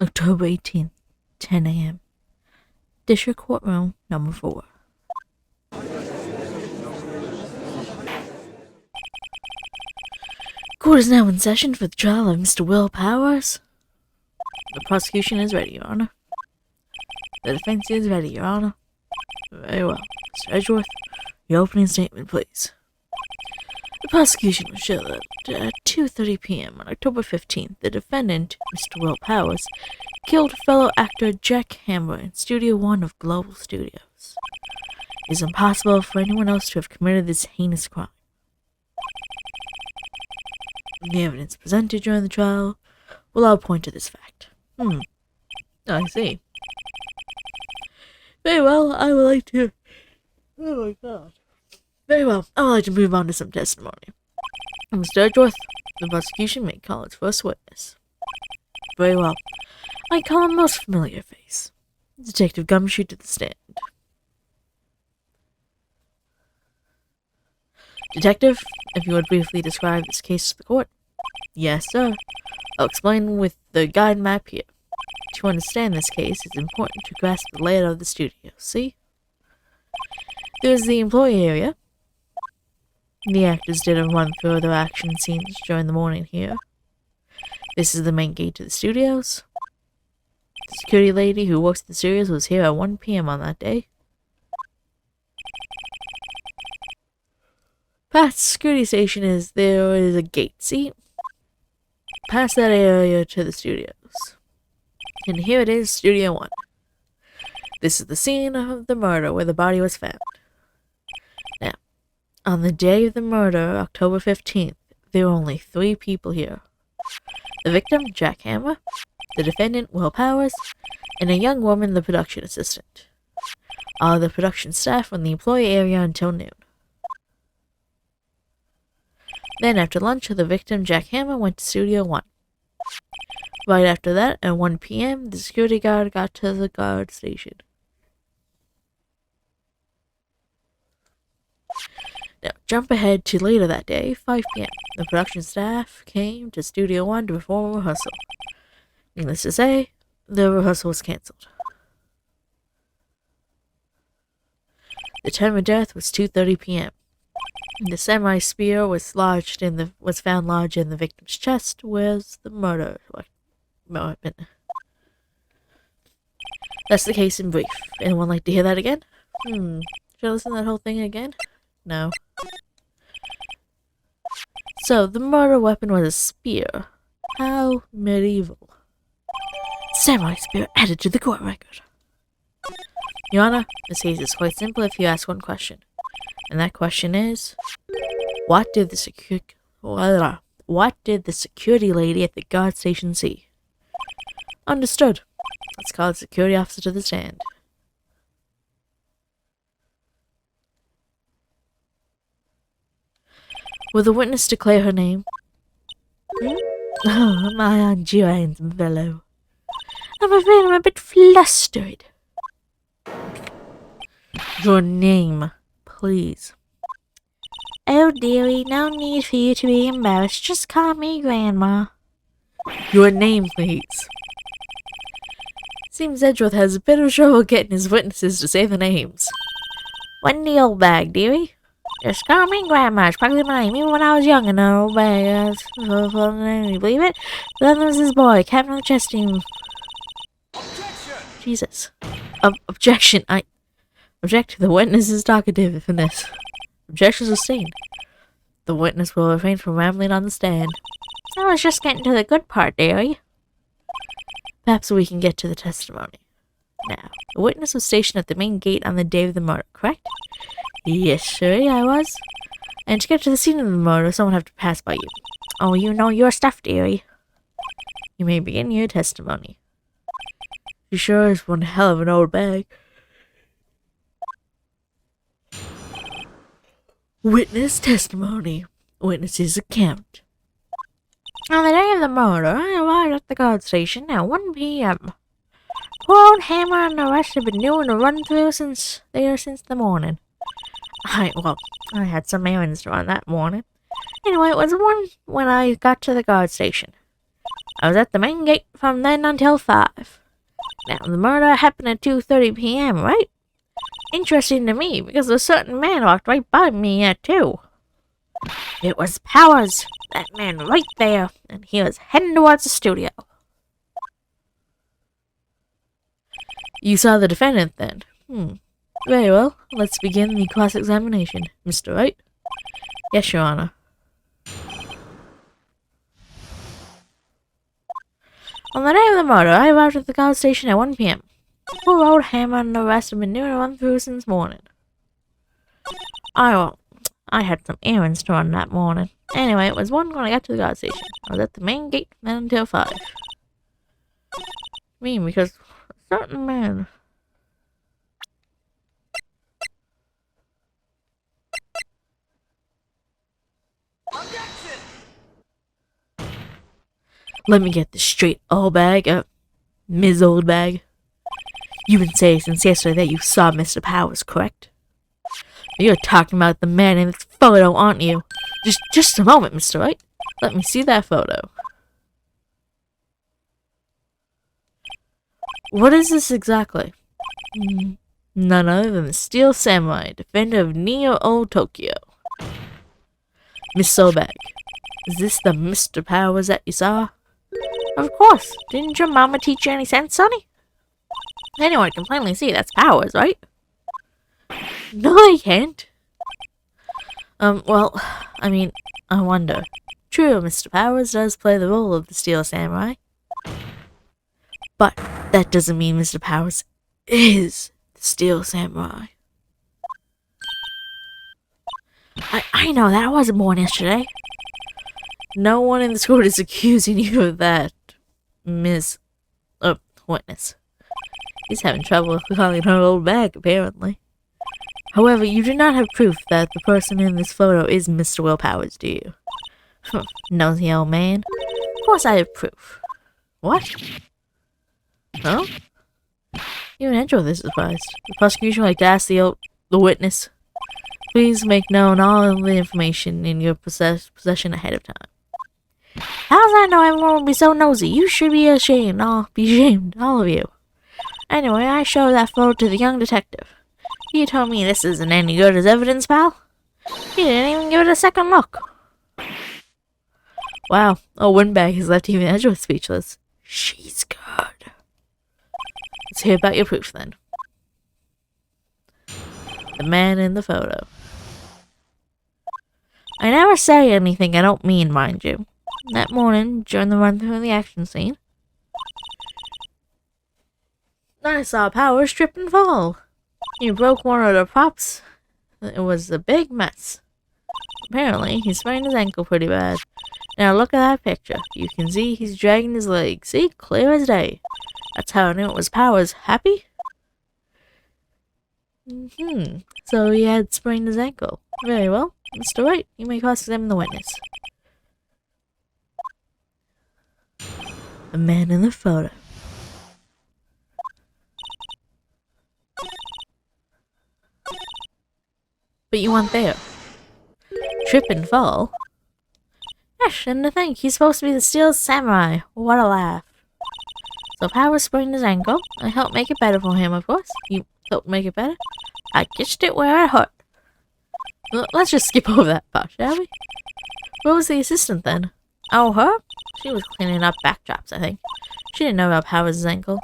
October 18th, 10 a.m. District Courtroom number 4. Court is now in session for the trial of Mr. Will Powers. The prosecution is ready, Your Honor. The defense is ready, Your Honor. Very well. Mr. Edgeworth, your opening statement, please. The prosecution will show that at 2:30 p.m. on October 15th, the defendant, Mr. Will Powers, killed fellow actor Jack Hammer in Studio 1 of Global Studios. It is impossible for anyone else to have committed this heinous crime. The evidence presented during the trial will all point to this fact. I see. Very well, I would like to... Oh my god. Very well, I would like to move on to some testimony. Mr. Edgeworth, the prosecution may call its first witness. Very well. I call a most familiar face. Detective Gumshoe to the stand. Detective, if you would briefly describe this case to the court. Yes, sir. I'll explain with the guide map here. To understand this case, it's important to grasp the layout of the studio. See? There's the employee area. The actors didn't run through their action scenes during the morning here. This is the main gate to the studios. The security lady who works the studios was here at 1 p.m. on that day. Past the security station there is a gate, see? Past that area to the studios. And here it is, Studio 1. This is the scene of the murder where the body was found. Now, on the day of the murder, October 15th, there were only 3 people here. The victim, Jack Hammer, the defendant, Will Powers, and a young woman, the production assistant. All the production staff were in the employee area until noon. Then, after lunch, the victim, Jack Hammer, went to Studio 1. Right after that, at 1 p.m., the security guard got to the guard station. Now, jump ahead to later that day, 5 p.m. The production staff came to Studio 1 to perform a rehearsal. Needless to say, the rehearsal was cancelled. The time of death was 2:30 p.m. The semi-spear was found lodged in the victim's chest, where's the murder weapon. That's the case in brief. Anyone like to hear that again? Should I listen to that whole thing again? No. So, the murder weapon was a spear. How medieval. Samurai-spear added to the court record. Your Honor, this case is quite simple if you ask one question. And that question is, what did the security lady at the guard station see? Understood. Let's call the security officer to the stand. Will the witness declare her name? Oh, my Aunt Joanne's fellow. I'm afraid I'm a bit flustered. Your name, please. Oh, dearie, no need for you to be embarrassed. Just call me Grandma. Your name, please. Seems Edgeworth has a bit of trouble getting his witnesses to say the names. Wendy OLDBAG, dearie. Just call me Grandma. It's probably my name. Even when I was young and OLDBAG. You believe it? Then there's this boy, captain of the chess team. Objection! Jesus. Objection. I object. The witness is talkative in this. Objection sustained. The witness will refrain from rambling on the stand. I was just getting to the good part, dearie. Perhaps we can get to the testimony. Now, the witness was stationed at the main gate on the day of the murder, correct? Yes, sir, I was. And to get to the scene of the murder, someone would have to pass by you. Oh, you know your stuff, dearie. You may begin your testimony. You sure is one hell of an old bag. Witness testimony. Witness's account. On the day of the murder, I arrived at the guard station at 1 p.m. Poor old Hammer and the rest have been doing a run-through since the morning. I had some errands to run that morning. Anyway, it was 1 when I got to the guard station. I was at the main gate from then until 5. Now, the murder happened at 2:30 p.m., right? Interesting to me, because a certain man walked right by me at 2. It was Powers, that man right there, and he was heading towards the studio. You saw the defendant, then? Very well. Let's begin the cross-examination. Mr. Wright? Yes, Your Honor. On the day of the murder, I arrived at the guard station at 1 p.m. Poor old Hammer and the rest have been doing a run through since morning. I had some errands to run that morning. Anyway, it was 1 when I got to the guard station. I was at the main gate then until 5. Because a certain man... Objection! Let me get this straight, OLDBAG. Ms. OLDBAG. You've been saying since yesterday that you saw Mr. Powers, correct? You're talking about the man in this photo, aren't you? Just a moment, Mr. Wright. Let me see that photo. What is this exactly? None other than the Steel Samurai, defender of Neo Old Tokyo. Miss OLDBAG, is this the Mr. Powers that you saw? Of course. Didn't your mama teach you any sense, sonny? Anyone can plainly see that's Powers, right? No, I can't. Well, I wonder. True, Mr. Powers does play the role of the Steel Samurai. But that doesn't mean Mr. Powers is the Steel Samurai. I know that. I wasn't born yesterday. No one in this court is accusing you of that, Miss... witness. He's having trouble calling her OLDBAG, apparently. However, you do not have proof that the person in this photo is Mr. Will Powers, do you? Nosy old man. Of course I have proof. What? No? Even Andrew was surprised. The prosecution would like to ask the witness, please make known all of the information in your possession ahead of time. How does I know everyone will be so nosy? You should be ashamed. All of you. Anyway, I showed that photo to the young detective. He told me this isn't any good as evidence, pal. He didn't even give it a second look. Wow. Windbag has left even Ezra speechless. She's good. Let's hear about your proof, then. The man in the photo. I never say anything I don't mean, mind you. That morning, during the run-through of the action scene, I saw Powers trip and fall. He broke one of the props. It was a big mess. Apparently, he sprained his ankle pretty bad. Now look at that picture. You can see he's dragging his leg. See? Clear as day. That's how I knew it was Powers. Happy? So he had sprained his ankle. Very well. Mr. Wright, you may cross-examine the witness. The man in the photo. But you weren't there. Trip and fall? Gosh, and to think, he's supposed to be the Steel Samurai. What a laugh. So Powers sprained his ankle. I helped make it better for him, of course. You helped make it better? I kitched it where it hurt. Let's just skip over that part, shall we? Where was the assistant then? Oh, her? She was cleaning up backdrops, I think. She didn't know about Powers' ankle.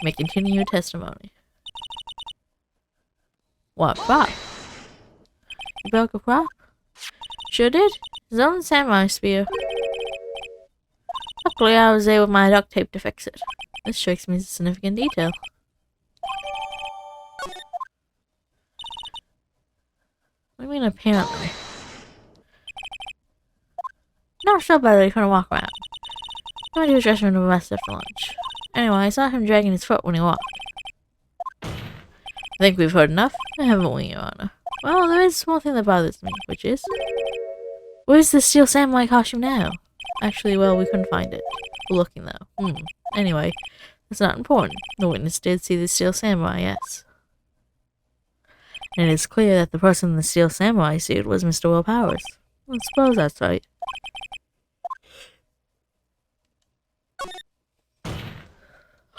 May continue your testimony. What prop? You broke a prop? Sure did. His own samurai spear. Luckily, I was there with my duct tape to fix it. This strikes me as a significant detail. What do you mean, apparently? Not so bad that he couldn't walk around. I went to his dressing room to rest after lunch. Anyway, I saw him dragging his foot when he walked. I think we've heard enough, haven't we, Your Honor? Well, there is one thing that bothers me, which is... where's the Steel Samurai costume now? Actually, well, we couldn't find it. We're looking, though. Anyway, that's not important. The witness did see the Steel Samurai, yes. And it is clear that the person in the Steel Samurai suit was Mr. Will Powers. I suppose that's right.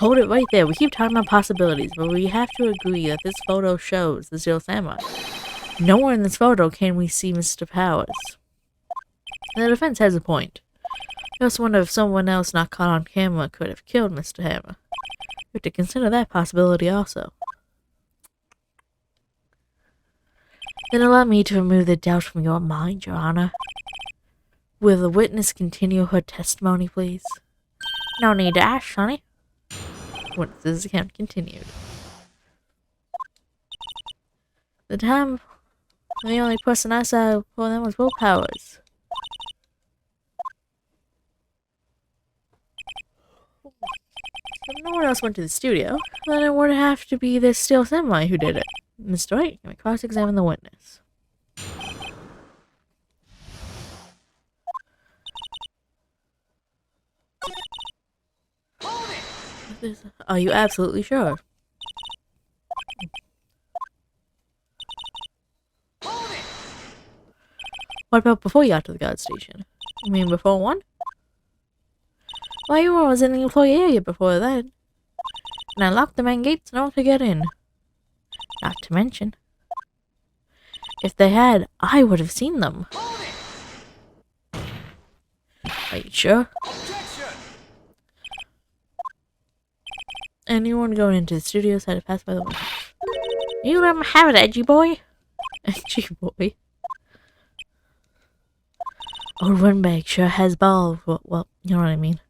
Hold it right there. We keep talking about possibilities, but we have to agree that this photo shows the Steel Samurai. Nowhere in this photo can we see Mr. Powers. The defense has a point. I also wonder if someone else not caught on camera could have killed Mr. Hammer. We have to consider that possibility also. Then allow me to remove the doubt from your mind, Your Honor. Will the witness continue her testimony, please? No need to ask, Sonny. Witness's account continued. The time, the only person I saw for them was Will Powers. If no one else went to the studio, then it would have to be this Steel Samurai who did it. Mr. Wright, can we cross-examine the witness? Hold it! Are you absolutely sure? Hold it! What about before you got to the guard station? You mean before 1? Why, you was in the employee area before then. And I locked the main gates no one could get in. Not to mention, if they had, I would have seen them. Hold it! Are you sure? Objection! Anyone going into the studios had to pass by the window. You let him have it, edgy boy. Edgy boy. Old wooden bag sure has balls. Well, you know what I mean.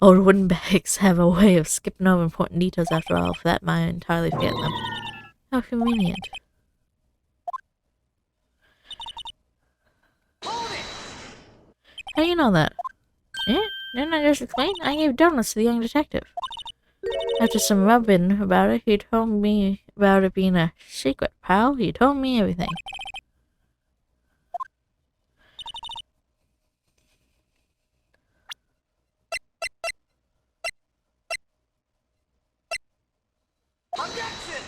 Old wooden bags have a way of skipping over important details after all. For that, might entirely forget them. How convenient. Hold it! How do you know that? Yeah? Didn't I just explain? I gave donuts to the young detective. After some rubbing about it, he told me about it being a secret, pal. He told me everything. Objection!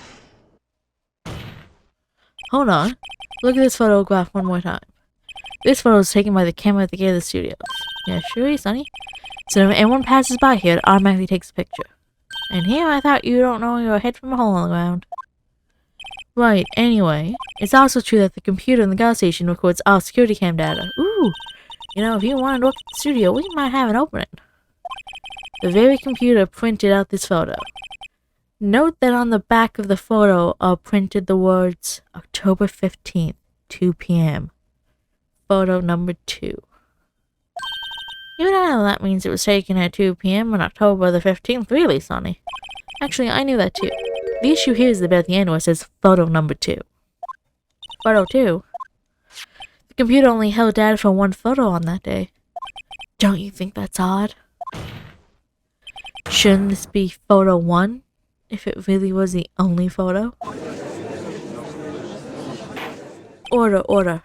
Hold on. Look at this photograph one more time. This photo is taken by the camera at the gate of the studios. Yeah, sure is, Sonny. So if anyone passes by here, it automatically takes a picture. And here I thought you don't know your head from a hole in the ground. Right, anyway, it's also true that the computer in the gas station records all security cam data. Ooh, you know, if you wanted to look at the studio, we might have an opening. The very computer printed out this photo. Note that on the back of the photo are printed the words October 15th, 2 p.m. Photo number 2. You know that means it was taken at 2 p.m. on October the 15th, really, Sonny? Actually, I knew that too. The issue here is about the end where it says photo number 2. Photo 2? The computer only held data for one photo on that day. Don't you think that's odd? Shouldn't this be photo 1? If it really was the only photo? Order, order.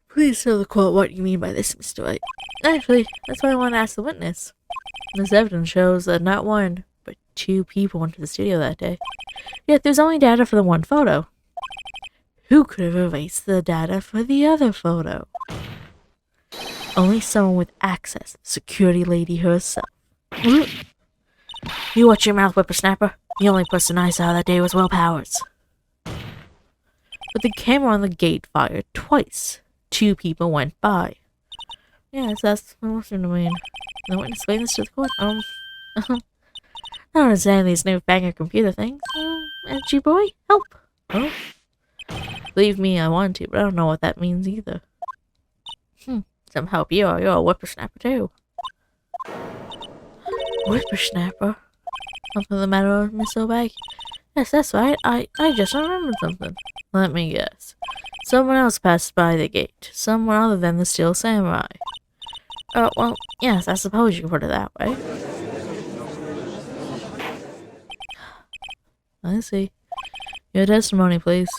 Please tell the court what you mean by this, Mr. Wright. Actually, that's why I want to ask the witness. This evidence shows that not one, but 2 people went to the studio that day. Yet there's only data for the one photo. Who could have erased the data for the other photo? Only someone with access, the security lady herself. You watch your mouth, whippersnapper. The only person I saw that day was Will Powers. But the camera on the gate fired twice. 2 people went by. Yes, that's what I mean. The witness explain this to the court. I don't understand these new banger computer things. Edgy boy, help. Oh. Believe me, I want to, but I don't know what that means either. Some help you, or you're a whippersnapper too. Whippersnapper? Something the matter, Miss OLDBAG? Yes, that's right. I just remembered something. Let me guess. Someone else passed by the gate. Someone other than the Steel Samurai. Well, yes, I suppose you put it that way. I see. Your testimony, please.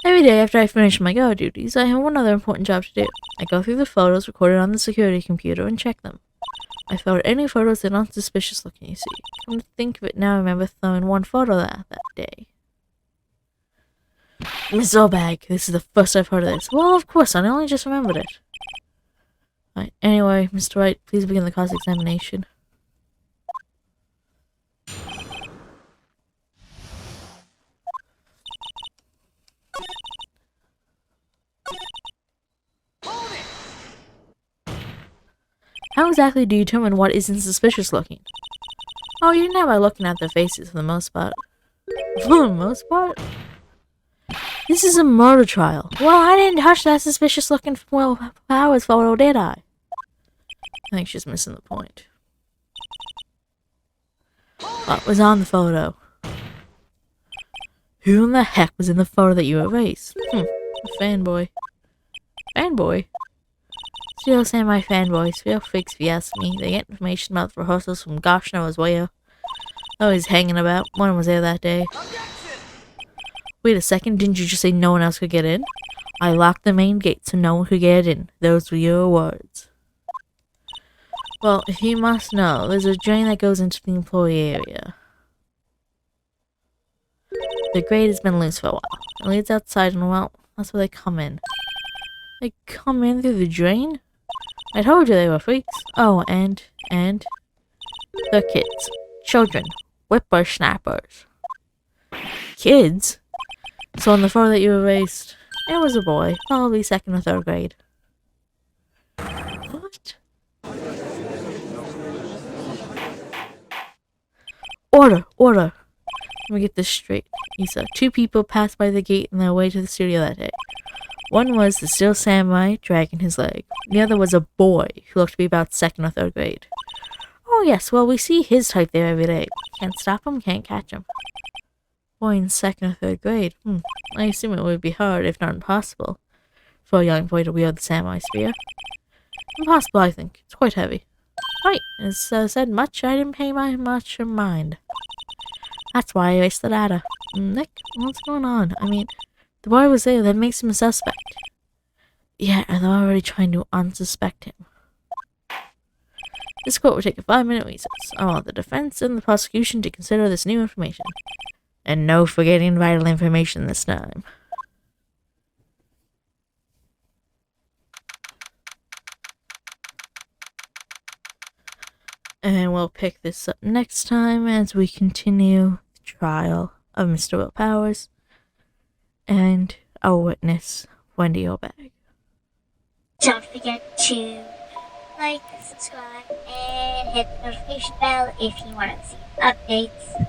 Every day after I finish my guard duties, I have one other important job to do. I go through the photos recorded on the security computer and check them. I filtered any photos that aren't suspicious looking, you see. Come to think of it now, I remember throwing one photo out that day. Miss OLDBAG, this is the first I've heard of this. Well, of course, I only just remembered it. Right, anyway, Mr. Wright, please begin the cross-examination. Hold it! How exactly do you determine what isn't suspicious looking? Oh, you know by looking at their faces for the most part. For the most part? This is a murder trial. Well, I didn't touch that suspicious looking Powers photo, did I? I think she's missing the point. What was on the photo? Who in the heck was in the photo that you erased? A fanboy. Fanboy? Still say my fanboys, real freaks if you ask me. They get information about the rehearsals from gosh knows where. Always hanging about. One was there that day. Objection! Wait a second, didn't you just say no one else could get in? I locked the main gate so no one could get in. Those were your words. Well, if you must know, there's a drain that goes into the employee area. The grate has been loose for a while. It leads outside and, well, that's where they come in. They come in through the drain? I told you they were freaks. Oh, and they're kids. Children. Whippersnappers. Kids? So on the photo that you erased, it was a boy. Probably 2nd or 3rd grade. What? Order! Order! Let me get this straight. You saw 2 people pass by the gate on their way to the studio that day. One was the still samurai dragging his leg. The other was a boy who looked to be about 2nd or 3rd grade. Oh yes, well we see his type there every day. Can't stop him, can't catch him. Boy in 2nd or 3rd grade. I assume it would be hard, if not impossible, for a young boy to wield the samurai spear. Impossible, I think. It's quite heavy. Right, as said much, I didn't pay much mind. That's why I erased the data. Nick, what's going on? I mean, the boy was there, that makes him a suspect. Yeah, and they're already trying to unsuspect him. This court will take a 5-minute recess. I want the defense and the prosecution to consider this new information. And no forgetting vital information this time. And we'll pick this up next time as we continue the trial of Mr. Will Powers and our witness, Wendy OLDBAG. Don't forget to like, subscribe, and hit the notification bell if you want to see updates.